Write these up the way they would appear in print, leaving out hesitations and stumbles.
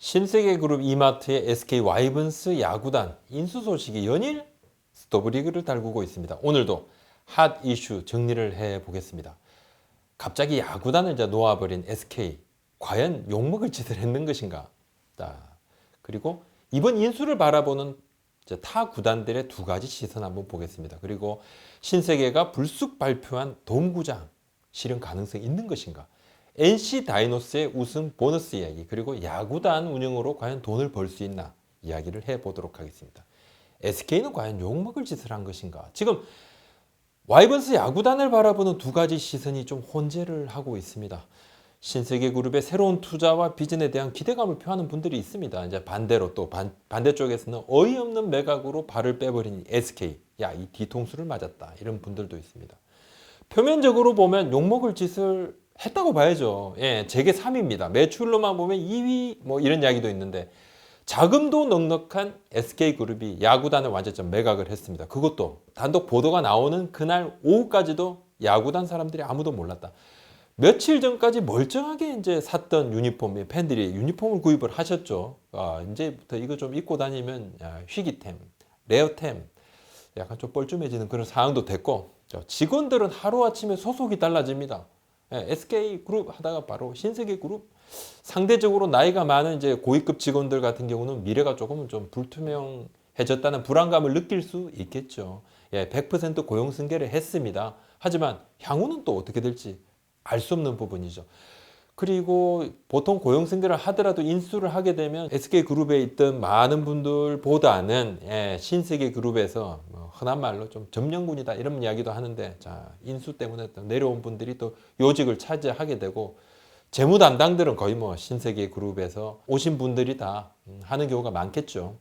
신세계그룹 이마트의 SK 와이번스 야구단 인수 소식이 연일 스토브리그를 달구고 있습니다. 오늘도 핫 이슈 정리를 해보겠습니다. 갑자기 야구단을 이제 놓아버린 SK, 과연 욕먹을 짓을 했는 것인가? 그리고 이번 인수를 바라보는 타 구단들의 두 가지 시선 한번 보겠습니다. 그리고 신세계가 불쑥 발표한 돔구장 실현 가능성이 있는 것인가? NC 다이노스의 우승 보너스 이야기, 그리고 야구단 운영으로 과연 돈을 벌 수 있나 이야기를 해보도록 하겠습니다. SK는 과연 욕먹을 짓을 한 것인가? 지금 와이번스 야구단을 바라보는 두 가지 시선이 좀 혼재를 하고 있습니다. 신세계그룹의 새로운 투자와 비전에 대한 기대감을 표하는 분들이 있습니다. 이제 반대로 또 반대쪽에서는 어이없는 매각으로 발을 빼버린 SK, 야, 이 뒤통수를 맞았다, 이런 분들도 있습니다. 표면적으로 보면 욕먹을 짓을 했다고 봐야죠. 예, 재계 3위입니다. 매출로만 보면 2위 뭐 이런 이야기도 있는데, 자금도 넉넉한 SK그룹이 야구단을 완전히 매각을 했습니다. 그것도 단독 보도가 나오는 그날 오후까지도 야구단 사람들이 아무도 몰랐다. 며칠 전까지 멀쩡하게 이제 샀던 유니폼, 팬들이 유니폼을 구입을 하셨죠. 이제부터 이거 좀 입고 다니면 희귀템, 레어템, 약간 좀 뻘쭘해지는 그런 상황도 됐고, 직원들은 하루아침에 소속이 달라집니다. SK그룹 하다가 바로 신세계그룹, 상대적으로 나이가 많은 이제 고위급 직원들 같은 경우는 미래가 조금은 좀 불투명해졌다는 불안감을 느낄 수 있겠죠. 100% 고용 승계를 했습니다. 하지만 향후는 또 어떻게 될지 알 수 없는 부분이죠. 그리고 보통 고용 승계를 하더라도 인수를 하게 되면 SK그룹에 있던 많은 분들보다는 신세계그룹에서 흔한 말로 좀 점령군이다 이런 이야기도 하는데, 자, 인수 때문에 내려온 분들이 또 요직을 차지하게 되고, 재무 담당들은 거의 뭐 신세계그룹에서 오신 분들이 다 하는 경우가 많겠죠.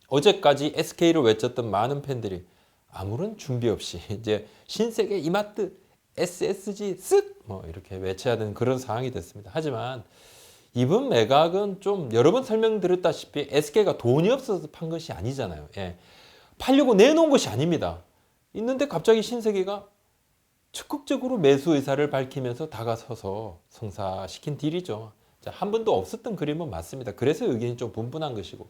어제까지 SK를 외쳤던 많은 팬들이 아무런 준비 없이 이제 신세계 이마트 SSG 쓱 뭐 이렇게 외쳐야 되는 그런 상황이 됐습니다. 하지만 이번 매각은 좀 여러 번 설명드렸다시피 SK가 돈이 없어서 판 것이 아니잖아요. 팔려고 내놓은 것이 아닙니다. 있는데 갑자기 신세계가 적극적으로 매수 의사를 밝히면서 다가서서 성사시킨 딜이죠. 한 번도 없었던 그림은 맞습니다. 그래서 의견이 좀 분분한 것이고,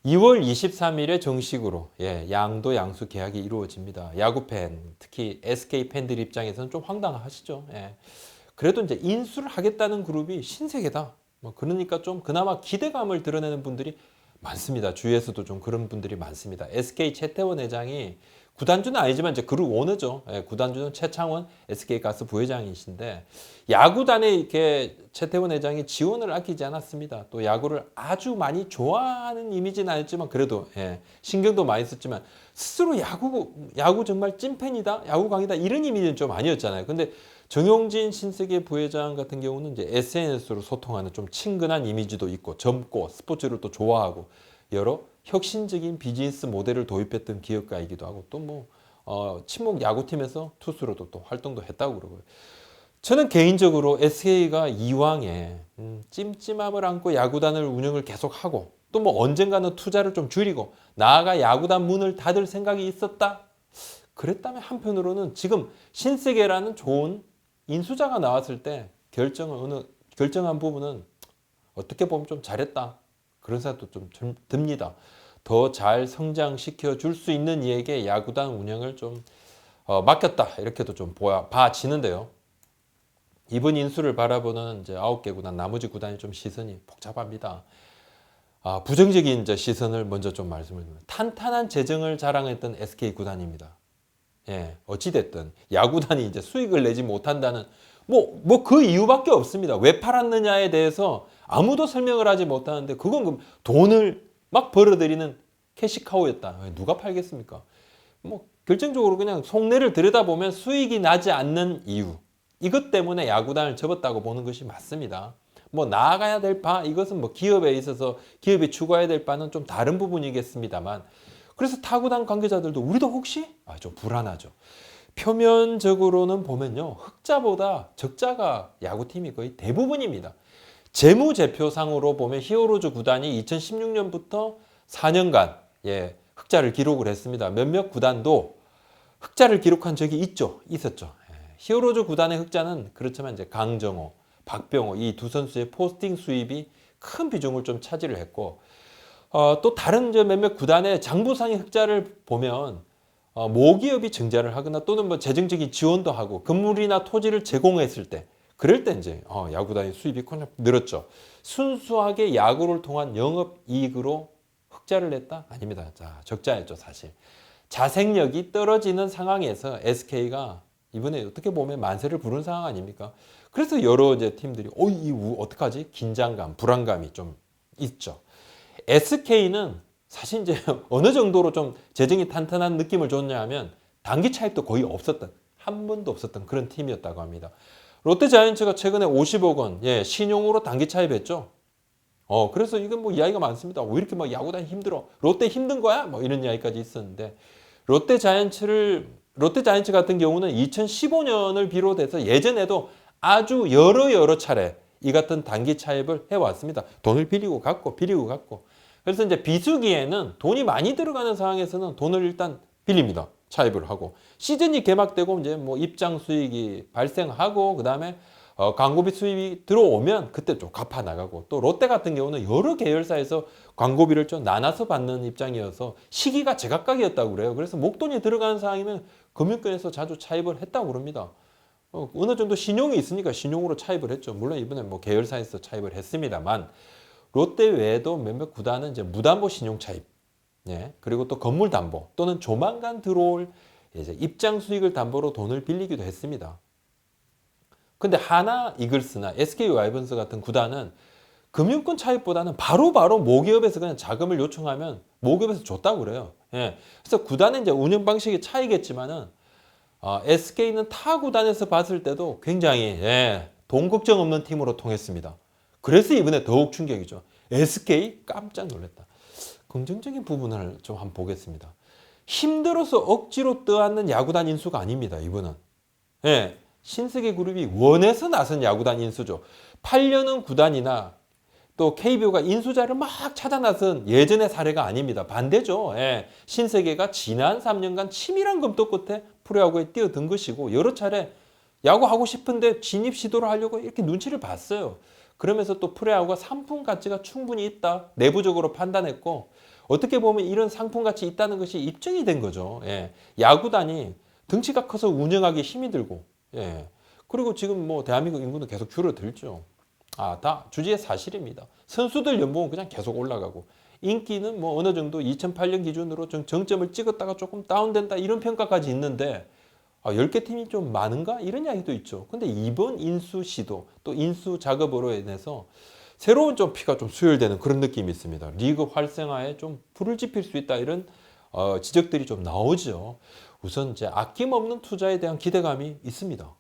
2월 23일에 정식으로 양도 양수 계약이 이루어집니다. 야구팬, 특히 SK 팬들 입장에서는 좀 황당하시죠. 그래도 이제 인수를 하겠다는 그룹이 신세계다, 그러니까 좀 그나마 기대감을 드러내는 분들이 많습니다. 주위에서도 좀 그런 분들이 많습니다. SK 최태원 회장이, 구단주는 아니지만 이제 그룹 오너죠. 구단주는 최창원 SK가스 부회장이신데, 야구단에 이렇게 최태원 회장이 지원을 아끼지 않았습니다. 또 야구를 아주 많이 좋아하는 이미지는 아니지만 그래도 신경도 많이 썼지만, 스스로 야구 정말 찐팬이다, 야구 강이다 이런 이미지는 좀 아니었잖아요. 근데 정용진 신세계 부회장 같은 경우는 이제 SNS로 소통하는 좀 친근한 이미지도 있고, 젊고 스포츠를 또 좋아하고 여러 혁신적인 비즈니스 모델을 도입했던 기업가이기도 하고, 또 친목 야구팀에서 투수로도 또 활동도 했다고 그러고요. 저는 개인적으로 SK가 이왕에 찜찜함을 안고 야구단을 운영을 계속하고, 또 언젠가는 투자를 좀 줄이고 나아가 야구단 문을 닫을 생각이 있었다, 그랬다면 한편으로는 지금 신세계라는 좋은 인수자가 나왔을 때 결정한 부분은 어떻게 보면 좀 잘했다, 그런 생각도 좀 듭니다. 더 잘 성장시켜 줄 수 있는 이에게 야구단 운영을 좀 맡겼다, 이렇게도 좀 봐지는데요. 이번 인수를 바라보는 이제 9개 구단, 나머지 구단이 좀 시선이 복잡합니다. 부정적인 이제 시선을 먼저 좀 말씀을 드립니다. 탄탄한 재정을 자랑했던 SK 구단입니다. 어찌됐든 야구단이 이제 수익을 내지 못한다는 그 이유밖에 없습니다. 왜 팔았느냐에 대해서 아무도 설명을 하지 못하는데, 그건 돈을 막 벌어들이는 캐시카우였다. 누가 팔겠습니까? 결정적으로 그냥 속내를 들여다보면 수익이 나지 않는 이유, 이것 때문에 야구단을 접었다고 보는 것이 맞습니다. 나아가야 될 바, 이것은 기업에 있어서 기업이 추구해야 될 바는 좀 다른 부분이겠습니다만, 그래서 타구단 관계자들도 우리도 혹시 좀 불안하죠. 표면적으로는 보면요, 흑자보다 적자가 야구팀이 거의 대부분입니다. 재무제표상으로 보면 히어로즈 구단이 2016년부터 4년간 흑자를 기록을 했습니다. 몇몇 구단도 흑자를 기록한 적이 있었죠. 히어로즈 구단의 흑자는 그렇지만 이제 강정호, 박병호 이 두 선수의 포스팅 수입이 큰 비중을 좀 차지를 했고, 또 다른 이제 몇몇 구단의 장부상의 흑자를 보면 모기업이 증자를 하거나 또는 뭐 재정적인 지원도 하고 건물이나 토지를 제공했을 때 그럴 때 이제 야구단의 수입이 그냥 늘었죠. 순수하게 야구를 통한 영업이익으로 흑자를 냈다? 아닙니다. 자, 적자였죠, 사실. 자생력이 떨어지는 상황에서 SK가 이번에 어떻게 보면 만세를 부른 상황 아닙니까? 그래서 여러 이제 팀들이 어떡하지? 긴장감, 불안감이 좀 있죠. SK는 사실 이제 어느 정도로 좀 재정이 탄탄한 느낌을 줬냐 하면 단기 차입도 거의 없었던, 한 번도 없었던 그런 팀이었다고 합니다. 롯데자이언츠가 최근에 50억 원 신용으로 단기 차입했죠. 그래서 이건 뭐 이야기가 많습니다. 왜 이렇게 막 야구단 힘들어? 롯데 힘든 거야? 뭐 이런 이야기까지 있었는데 롯데자이언츠 같은 경우는 2015년을 비롯해서 예전에도 아주 여러 차례 이 같은 단기 차입을 해왔습니다. 돈을 빌리고 갔고. 그래서 이제 비수기에는 돈이 많이 들어가는 상황에서는 돈을 일단 빌립니다. 차입을 하고 시즌이 개막되고 이제 뭐 입장 수익이 발생하고 그다음에 광고비 수입이 들어오면 그때 좀 갚아 나가고 또 롯데 같은 경우는 여러 계열사에서 광고비를 좀 나눠서 받는 입장이어서 시기가 제각각이었다고 그래요. 그래서 목돈이 들어가는 상황이면 금융권에서 자주 차입을 했다고 그럽니다. 어느 정도 신용이 있으니까 신용으로 차입을 했죠. 물론 이번에 뭐 계열사에서 차입을 했습니다만 롯데 외에도 몇몇 구단은 이제 무담보 신용 차입, 그리고 또 건물 담보 또는 조만간 들어올 이제 입장 수익을 담보로 돈을 빌리기도 했습니다. 근데 하나 이글스나 SK 와이번스 같은 구단은 금융권 차입보다는 바로바로 모기업에서 그냥 자금을 요청하면 모기업에서 줬다고 그래요. 그래서 구단의 이제 운영 방식이 차이겠지만은 SK는 타 구단에서 봤을 때도 굉장히 돈 걱정 없는 팀으로 통했습니다. 그래서 이번에 더욱 충격이죠. SK 깜짝 놀랐다. 긍정적인 부분을 좀 한번 보겠습니다. 힘들어서 억지로 떠안는 야구단 인수가 아닙니다. 이번은. 신세계 그룹이 원해서 나선 야구단 인수죠. 8년은 구단이나 또 KBO가 인수자를 막 찾아 나선 예전의 사례가 아닙니다. 반대죠. 신세계가 지난 3년간 치밀한 검토 끝에 프로야구에 뛰어든 것이고 여러 차례 야구하고 싶은데 진입 시도를 하려고 이렇게 눈치를 봤어요. 그러면서 또 프로야구가 상품 가치가 충분히 있다. 내부적으로 판단했고 어떻게 보면 이런 상품 가치 있다는 것이 입증이 된 거죠. 야구단이 덩치가 커서 운영하기 힘이 들고 그리고 지금 뭐 대한민국 인구는 계속 줄어들죠. 다 주지의 사실입니다. 선수들 연봉은 그냥 계속 올라가고 인기는 뭐 어느 정도 2008년 기준으로 좀 정점을 찍었다가 조금 다운된다 이런 평가까지 있는데 10개 팀이 좀 많은가? 이런 이야기도 있죠. 근데 이번 인수 시도 또 인수 작업으로 인해서 새로운 좀 피가 좀 수혈되는 그런 느낌이 있습니다. 리그 활성화에 좀 불을 지필 수 있다 이런 지적들이 좀 나오죠. 우선 이제 아낌없는 투자에 대한 기대감이 있습니다.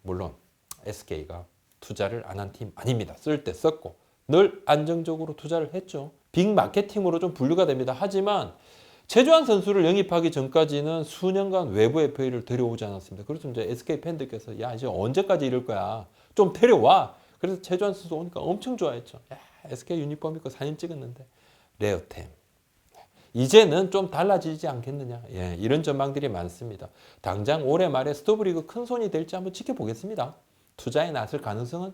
물론 SK가 투자를 안 한 팀 아닙니다. 쓸 때 썼고 늘 안정적으로 투자를 했죠. 빅 마케팅으로 좀 분류가 됩니다. 하지만 최주환 선수를 영입하기 전까지는 수년간 외부 FA를 데려오지 않았습니다. 그래서 이제 SK 팬들께서 야 이제 언제까지 이럴 거야? 좀 데려와. 그래서 최주환 선수 오니까 엄청 좋아했죠. SK 유니폼 입고 사진 찍었는데 레어템. 이제는 좀 달라지지 않겠느냐. 이런 전망들이 많습니다. 당장 올해 말에 스토브리그 큰 손이 될지 한번 지켜보겠습니다. 투자에 나설 가능성은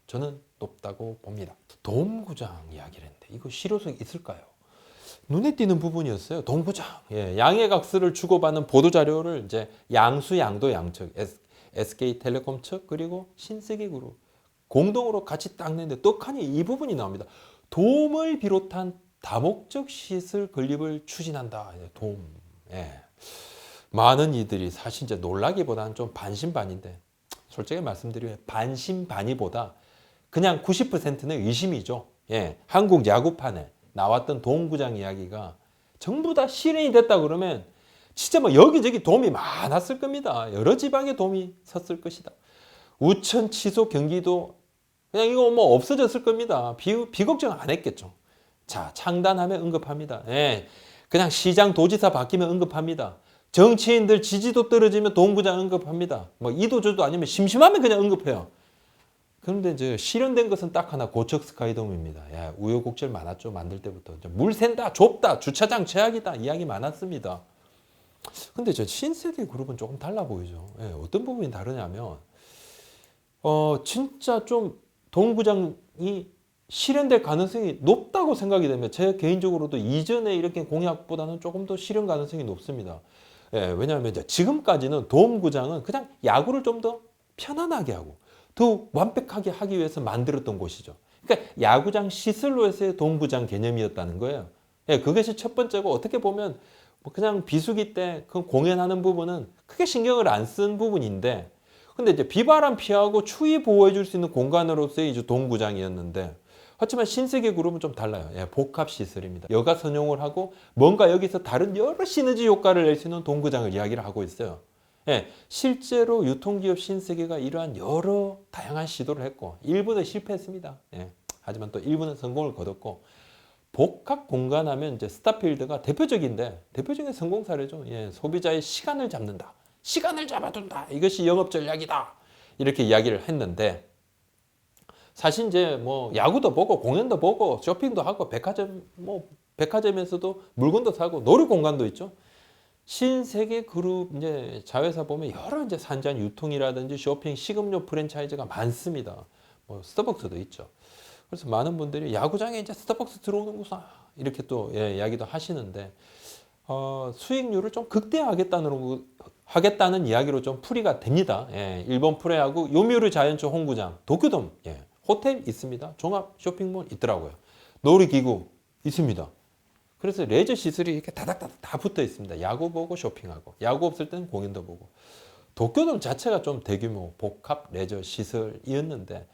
저는 높다고 봅니다. 돔구장 이야기를 했는데 이거 실효성이 있을까요? 눈에 띄는 부분이었어요. 돔구장. 양해각서를 주고받는 보도자료를 이제 양수, 양도, 양측, SK텔레콤 측 그리고 신세계그룹 공동으로 같이 딱 냈는데 떡하니 이 부분이 나옵니다. 돔을 비롯한 다목적 시설 건립을 추진한다. 돔. 많은 이들이 사실 이제 놀라기보다는 좀 반신반인데 솔직히 말씀드리면 반신반의보다 그냥 90%는 의심이죠. 한국 야구판에 나왔던 돔구장 이야기가 전부 다 실현이 됐다 그러면 진짜 뭐 여기저기 돔이 많았을 겁니다. 여러 지방에 돔이 섰을 것이다. 우천, 취소, 경기도 그냥 이거 뭐 없어졌을 겁니다. 비걱정 안 했겠죠. 자, 창단하면 언급합니다. 그냥 시장 도지사 바뀌면 언급합니다. 정치인들 지지도 떨어지면 돔구장 언급합니다. 뭐 이도저도 아니면 심심하면 그냥 언급해요. 그런데 이제 실현된 것은 딱 하나 고척 스카이돔입니다. 우여곡절 많았죠. 만들 때부터. 물 샌다, 좁다, 주차장 최악이다 이야기 많았습니다. 근데 저 신세계 그룹은 조금 달라 보이죠. 어떤 부분이 다르냐면 진짜 좀 돔구장이 실현될 가능성이 높다고 생각이 되면 제 개인적으로도 이전에 이렇게 공약보다는 조금 더 실현 가능성이 높습니다. 예, 왜냐하면 이제 지금까지는 도움구장은 그냥 야구를 좀 더 편안하게 하고 더 완벽하게 하기 위해서 만들었던 곳이죠. 그러니까 야구장 시설로 해서의 도움구장 개념이었다는 거예요. 예, 그것이 첫 번째고 어떻게 보면 뭐 그냥 비수기 때 그 공연하는 부분은 크게 신경을 안 쓴 부분인데 근데 이제 비바람 피하고 추위 보호해 줄 수 있는 공간으로서의 이제 동구장이었는데 하지만 신세계 그룹은 좀 달라요. 예, 복합 시설입니다. 여가 선용을 하고 뭔가 여기서 다른 여러 시너지 효과를 낼 수 있는 동구장을 이야기를 하고 있어요. 예, 실제로 유통기업 신세계가 이러한 여러 다양한 시도를 했고 일부는 실패했습니다. 예, 하지만 또 일부는 성공을 거뒀고 복합 공간하면 이제 스타필드가 대표적인 성공 사례죠. 예, 소비자의 시간을 잡는다. 시간을 잡아둔다. 이것이 영업 전략이다. 이렇게 이야기를 했는데 사실 이제 뭐 야구도 보고 공연도 보고 쇼핑도 하고 백화점에서도 물건도 사고 놀이 공간도 있죠. 신세계 그룹 이제 자회사 보면 여러 이제 산지한 유통이라든지 쇼핑, 식음료 프랜차이즈가 많습니다. 뭐 스타벅스도 있죠. 그래서 많은 분들이 야구장에 이제 스타벅스 들어오는구나 이렇게 또 예, 이야기도 하시는데 수익률을 좀 하겠다는 이야기로 좀 풀이가 됩니다. 예, 일본 프로야구 요미우리 자이언츠 홈구장, 도쿄돔, 예, 호텔 있습니다. 종합 쇼핑몰 있더라고요. 놀이기구 있습니다. 그래서 레저 시설이 이렇게 다닥다닥 다 붙어 있습니다. 야구 보고 쇼핑하고, 야구 없을 때는 공연도 보고. 도쿄돔 자체가 좀 대규모 복합 레저 시설이었는데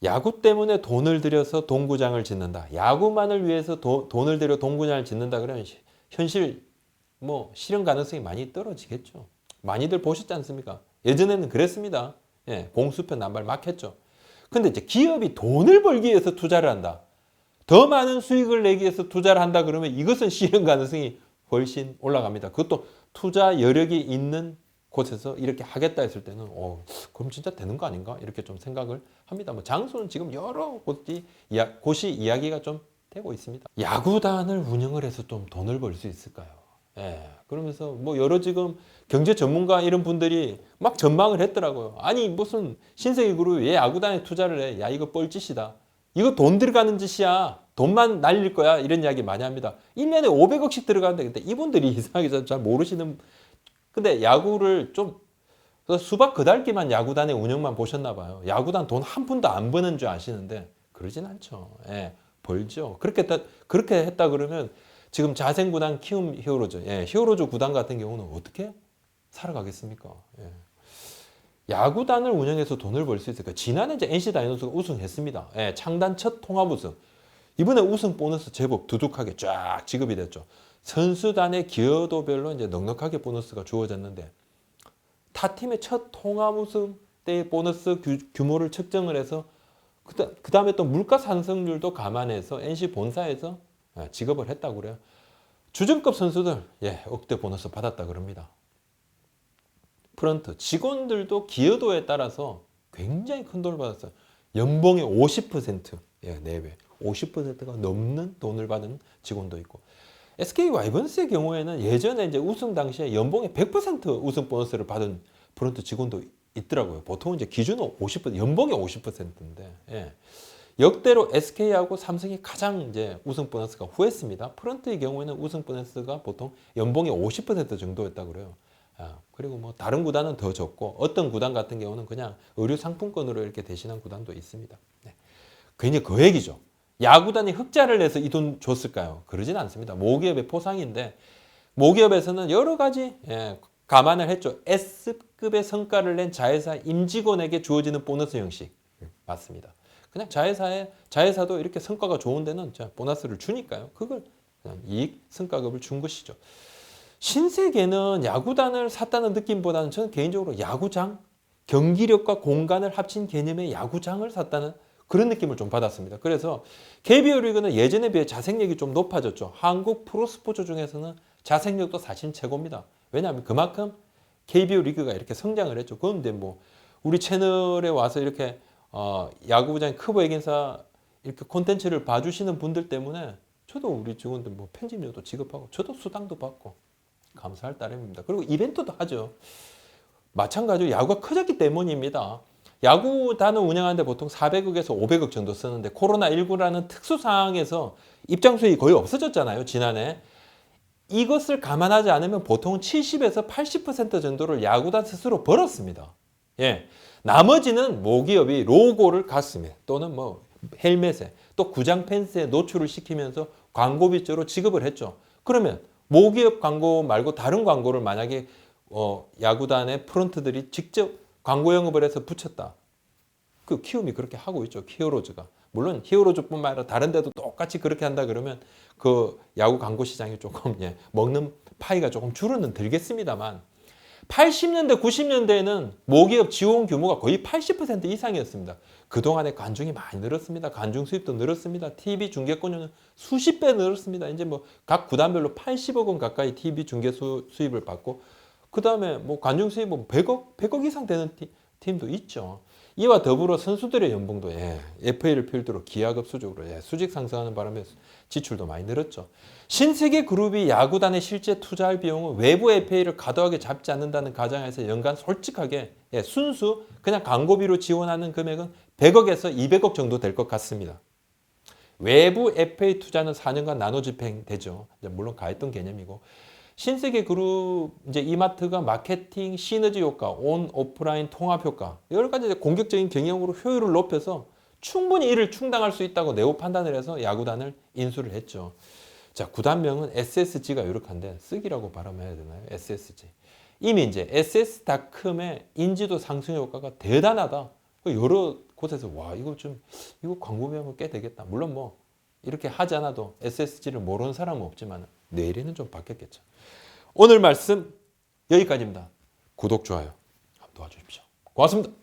야구 때문에 돈을 들여서 동구장을 짓는다. 야구만을 위해서 돈을 들여 동구장을 짓는다 그러면 현실 뭐 실현 가능성이 많이 떨어지겠죠. 많이들 보셨지 않습니까? 예전에는 그랬습니다. 예, 공수표 난발 막 했죠. 근데 이제 기업이 돈을 벌기 위해서 투자를 한다. 더 많은 수익을 내기 위해서 투자를 한다 그러면 이것은 실현 가능성이 훨씬 올라갑니다. 그것도 투자 여력이 있는 곳에서 이렇게 하겠다 했을 때는 그럼 진짜 되는 거 아닌가? 이렇게 좀 생각을 합니다. 뭐 장소는 지금 여러 곳이 이야기가 좀 되고 있습니다. 야구단을 운영을 해서 좀 돈을 벌 수 있을까요? 예. 그러면서 뭐 여러 지금 경제 전문가 이런 분들이 막 전망을 했더라고요. 아니 무슨 신세계 그룹이 왜 야구단에 투자를 해? 야 이거 뻘짓이다. 이거 돈 들어가는 짓이야. 돈만 날릴 거야. 이런 이야기 많이 합니다. 1년에 500억씩 들어가는데 근데 이분들이 이상하게 잘 모르시는 근데 야구를 좀 수박 그달기만 야구단의 운영만 보셨나 봐요. 야구단 돈 한 푼도 안 버는 줄 아시는데 그러진 않죠. 예, 벌죠. 그렇게 했다 그러면 지금 자생구단 키움 히어로즈, 예, 히어로즈 구단 같은 경우는 어떻게 살아가겠습니까? 예. 야구단을 운영해서 돈을 벌 수 있을까? 지난해 이제 NC 다이노스가 우승했습니다. 예, 창단 첫 통합 우승. 이번에 우승 보너스 제법 두둑하게 쫙 지급이 됐죠. 선수단의 기여도별로 이제 넉넉하게 보너스가 주어졌는데 타 팀의 첫 통합 우승 때의 보너스 규모를 측정을 해서 그 다음에 또 물가 상승률도 감안해서 NC 본사에서 지급을 했다고 그래요. 주전급 선수들 억대 보너스 받았다 그럽니다. 프런트 직원들도 기여도에 따라서 굉장히 큰 돈을 받았어요. 연봉의 50% 내외 50%가 넘는 돈을 받은 직원도 있고 SK 와이번스의 경우에는 예전에 이제 우승 당시에 연봉의 100% 우승 보너스를 받은 프런트 직원도 있더라고요. 보통 이제 기준은 50%, 연봉의 50%인데 역대로 SK하고 삼성이 가장 이제 우승 보너스가 후했습니다. 프런트의 경우에는 우승 보너스가 보통 연봉의 50% 정도였다 그래요. 그리고 뭐 다른 구단은 더 적고 어떤 구단 같은 경우는 그냥 의류 상품권으로 이렇게 대신한 구단도 있습니다. 괜히 그 얘기죠. 야구단이 흑자를 내서 이 돈 줬을까요? 그러진 않습니다. 모기업의 포상인데 모기업에서는 여러 가지 감안을 했죠. S급의 성과를 낸 자회사 임직원에게 주어지는 보너스 형식 맞습니다. 그냥 자회사도 이렇게 성과가 좋은 데는 보너스를 주니까요. 그걸 그냥 이익 성과급을 준 것이죠. 신세계는 야구단을 샀다는 느낌보다는 저는 개인적으로 야구장, 경기력과 공간을 합친 개념의 야구장을 샀다는 그런 느낌을 좀 받았습니다. 그래서 KBO 리그는 예전에 비해 자생력이 좀 높아졌죠. 한국 프로스포츠 중에서는 자생력도 사실 최고입니다. 왜냐하면 그만큼 KBO 리그가 이렇게 성장을 했죠. 그런데 뭐 우리 채널에 와서 이렇게 야구부장 크보 애견사 이렇게 콘텐츠를 봐주시는 분들 때문에 저도 우리 직원들 뭐 편집료도 지급하고 저도 수당도 받고 감사할 따름입니다. 그리고 이벤트도 하죠. 마찬가지로 야구가 커졌기 때문입니다. 야구단을 운영하는데 보통 400억에서 500억 정도 쓰는데 코로나19라는 특수 상황에서 입장 수익이 거의 없어졌잖아요. 지난해. 이것을 감안하지 않으면 보통 70에서 80% 정도를 야구단 스스로 벌었습니다. 예. 나머지는 모기업이 로고를 가슴에 또는 뭐 헬멧에 또 구장 펜스에 노출을 시키면서 광고비 쪽으로 지급을 했죠. 그러면 모기업 광고 말고 다른 광고를 만약에 야구단의 프런트들이 직접 광고 영업을 해서 붙였다. 그 키움이 그렇게 하고 있죠. 히어로즈가. 물론 히어로즈뿐만 아니라 다른 데도 똑같이 그렇게 한다 그러면 그 야구 광고 시장이 조금 먹는 파이가 조금 줄어는 들겠습니다만 80년대, 90년대에는 모기업 지원 규모가 거의 80% 이상이었습니다. 그동안에 관중이 많이 늘었습니다. 관중 수입도 늘었습니다. TV 중계권료는 수십 배 늘었습니다. 이제 뭐 각 구단별로 80억 원 가까이 TV 중계 수입을 받고 그 다음에 뭐 관중 수입 뭐 100억 이상 되는 팀도 있죠. 이와 더불어 선수들의 연봉도 FA를 필두로 기하급수적으로 수직 상승하는 바람에 지출도 많이 늘었죠. 신세계 그룹이 야구단에 실제 투자할 비용은 외부 FA를 과도하게 잡지 않는다는 가정에서 연간 솔직하게 순수 그냥 광고비로 지원하는 금액은 100억에서 200억 정도 될 것 같습니다. 외부 FA 투자는 4년간 나눠 집행되죠. 물론 가했던 개념이고 신세계 그룹 이제 이마트가 마케팅 시너지 효과, 온 오프라인 통합 효과 여러 가지 공격적인 경영으로 효율을 높여서 충분히 이를 충당할 수 있다고 내부 판단을 해서 야구단을 인수를 했죠. 자, 구단명은 SSG가 이렇게 한데 쓰기라고 발음해야 되나요? SSG. 이미 이제 SS닷컴의 인지도 상승 효과가 대단하다. 여러 곳에서 와 이거 광고비 하면 꽤 되겠다. 물론 뭐 이렇게 하지 않아도 SSG를 모르는 사람은 없지만 내일에는 좀 바뀌었겠죠. 오늘 말씀 여기까지입니다. 구독, 좋아요 한번 도와주십시오. 고맙습니다.